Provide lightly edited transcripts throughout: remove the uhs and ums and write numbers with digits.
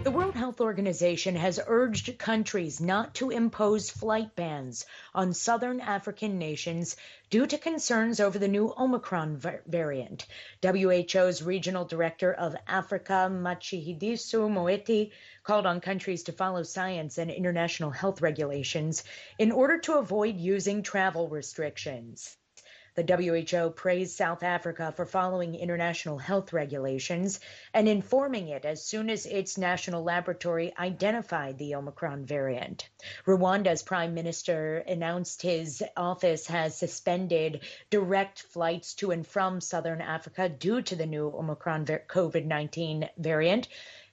The World Health Organization has urged countries not to impose flight bans on southern African nations due to concerns over the new Omicron variant. WHO's Regional Director of Africa, Matshidiso Moeti, called on countries to follow science and international health regulations in order to avoid using travel restrictions. The WHO praised South Africa for following international health regulations and informing it as soon as its national laboratory identified the Omicron variant. Rwanda's prime minister announced his office has suspended direct flights to and from southern Africa due to the new Omicron COVID-19 variant.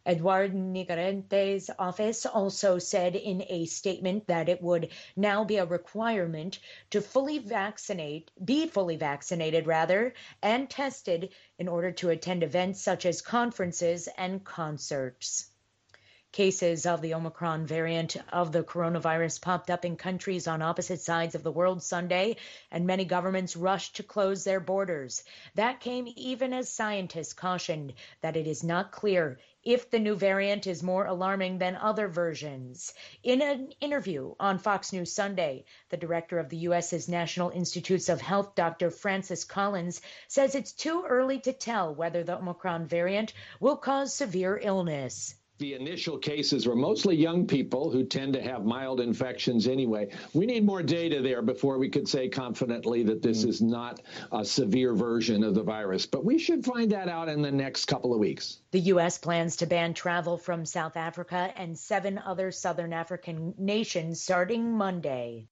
Edouard Nigarente's office also said in a statement that it would now be a requirement to be fully vaccinated and tested in order to attend events such as conferences and concerts. Cases of the Omicron variant of the coronavirus popped up in countries on opposite sides of the world Sunday, and many governments rushed to close their borders. That came even as scientists cautioned that it is not clear if the new variant is more alarming than other versions. In an interview on Fox News Sunday, the director of the U.S.'s National Institutes of Health, Dr. Francis Collins, says it's too early to tell whether the Omicron variant will cause severe illness. The initial cases were mostly young people who tend to have mild infections anyway. We need more data there before we could say confidently that this is not a severe version of the virus. But we should find that out in the next couple of weeks. The U.S. plans to ban travel from South Africa and 7 other southern African nations starting Monday.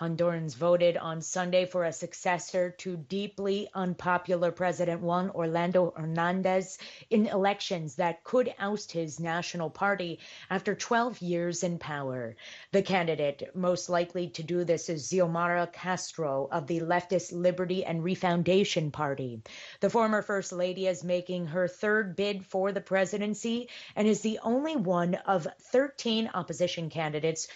Hondurans voted on Sunday for a successor to deeply unpopular President Juan Orlando Hernandez in elections that could oust his national party after 12 years in power. The candidate most likely to do this is Xiomara Castro of the leftist Liberty and Refoundation Party. The former First Lady is making her third bid for the presidency and is the only one of 13 opposition candidates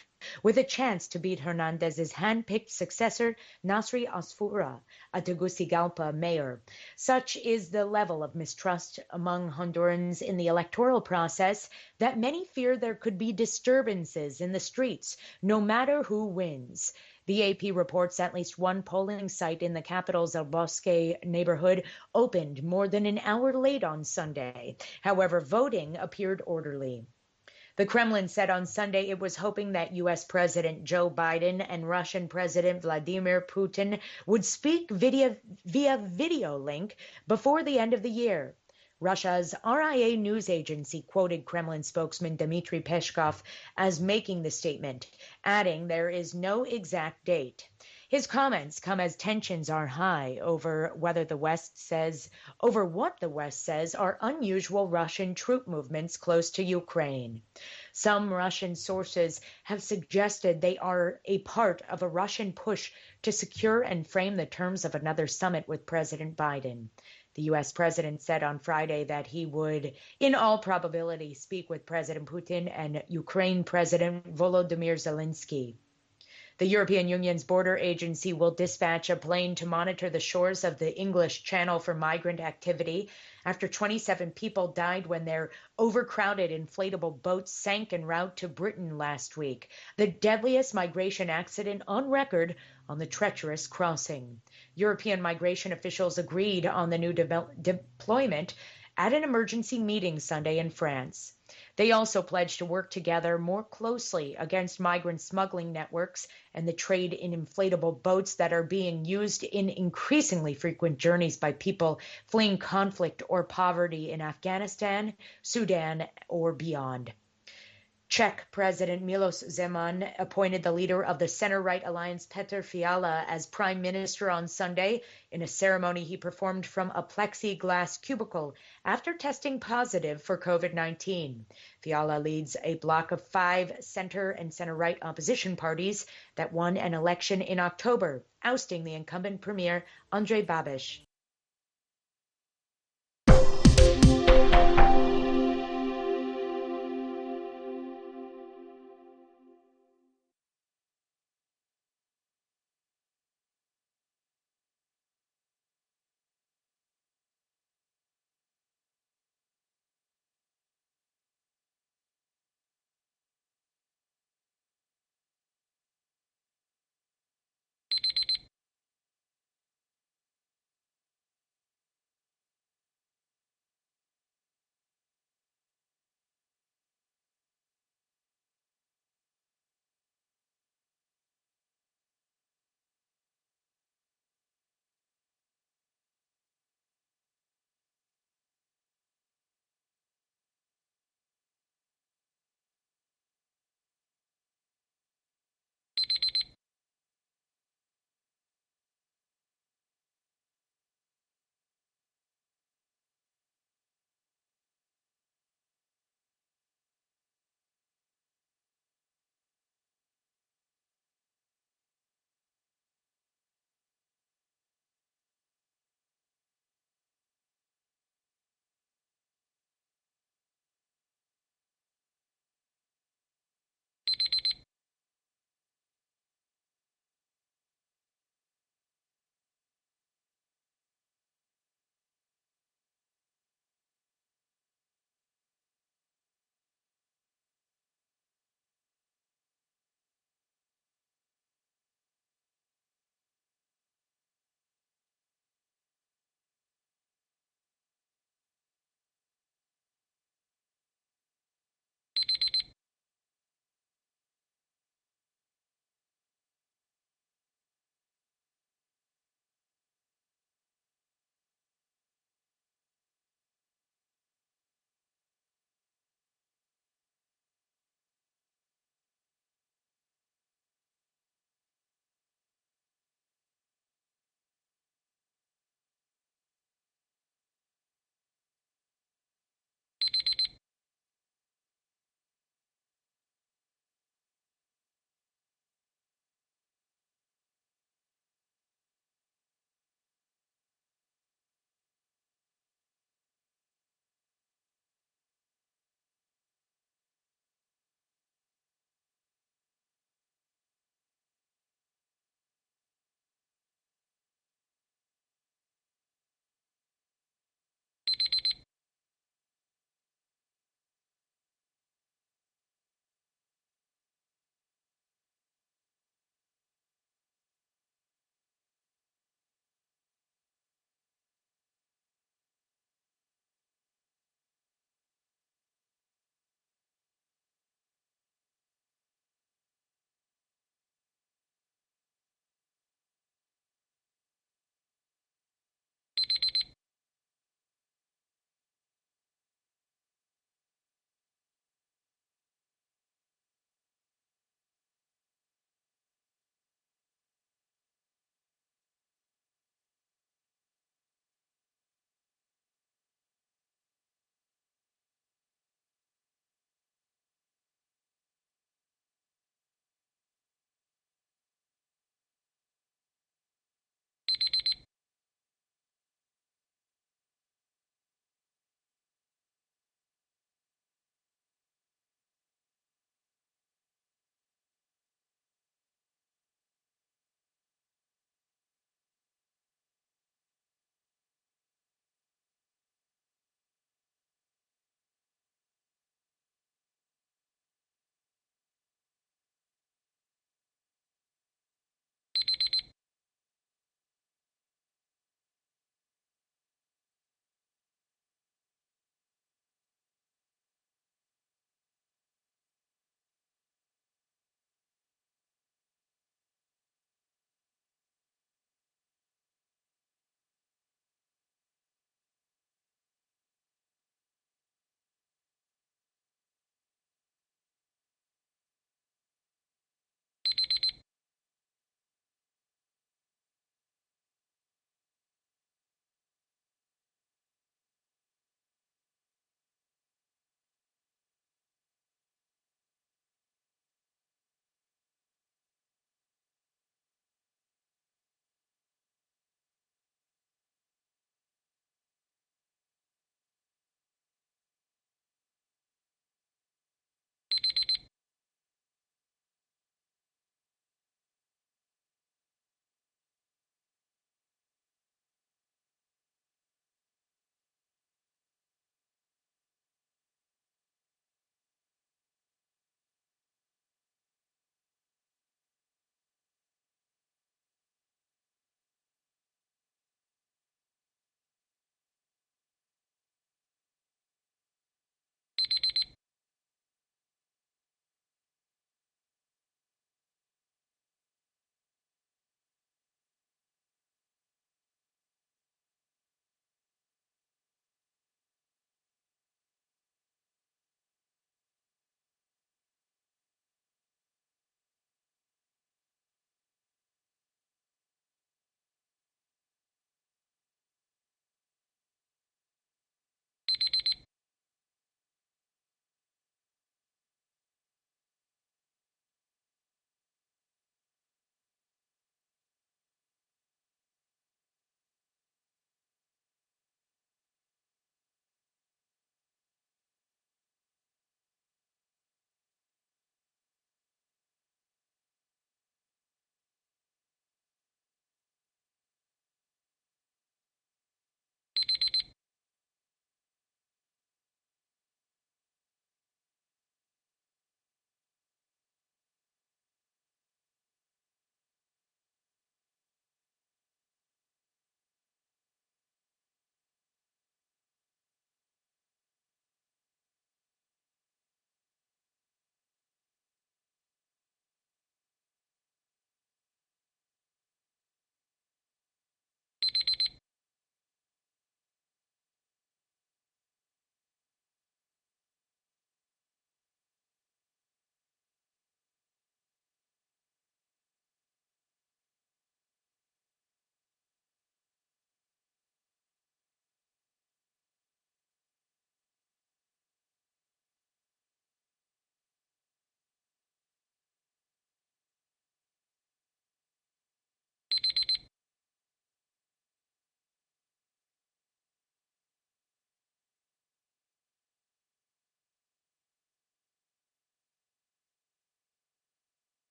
with a chance to beat Hernandez's hand-picked successor, Nasri Asfura, a Tegucigalpa mayor. Such is the level of mistrust among Hondurans in the electoral process that many fear there could be disturbances in the streets, no matter who wins. The AP reports at least one polling site in the capital's El Bosque neighborhood opened more than an hour late on Sunday. However, voting appeared orderly. The Kremlin said on Sunday it was hoping that U.S. President Joe Biden and Russian President Vladimir Putin would speak via video link before the end of the year. Russia's RIA news agency quoted Kremlin spokesman Dmitry Peskov as making the statement, adding there is no exact date. His comments come as tensions are high over what the West says are unusual Russian troop movements close to Ukraine. Some Russian sources have suggested they are a part of a Russian push to secure and frame the terms of another summit with President Biden. The U.S. president said on Friday that he would, in all probability, speak with President Putin and Ukraine President Volodymyr Zelensky. The European Union's border agency will dispatch a plane to monitor the shores of the English Channel for migrant activity after 27 people died when their overcrowded inflatable boats sank en route to Britain last week, the deadliest migration accident on record on the treacherous crossing. European migration officials agreed on the new deployment at an emergency meeting Sunday in France. They also pledged to work together more closely against migrant smuggling networks and the trade in inflatable boats that are being used in increasingly frequent journeys by people fleeing conflict or poverty in Afghanistan, Sudan, or beyond. Czech President Miloš Zeman appointed the leader of the center-right alliance Petr Fiala as prime minister on Sunday in a ceremony he performed from a plexiglass cubicle after testing positive for COVID-19. Fiala leads a bloc of 5 center and center-right opposition parties that won an election in October, ousting the incumbent premier Andrej Babiš.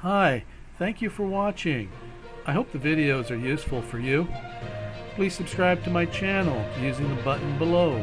Hi, thank you for watching. I hope the videos are useful for you. Please subscribe to my channel using the button below.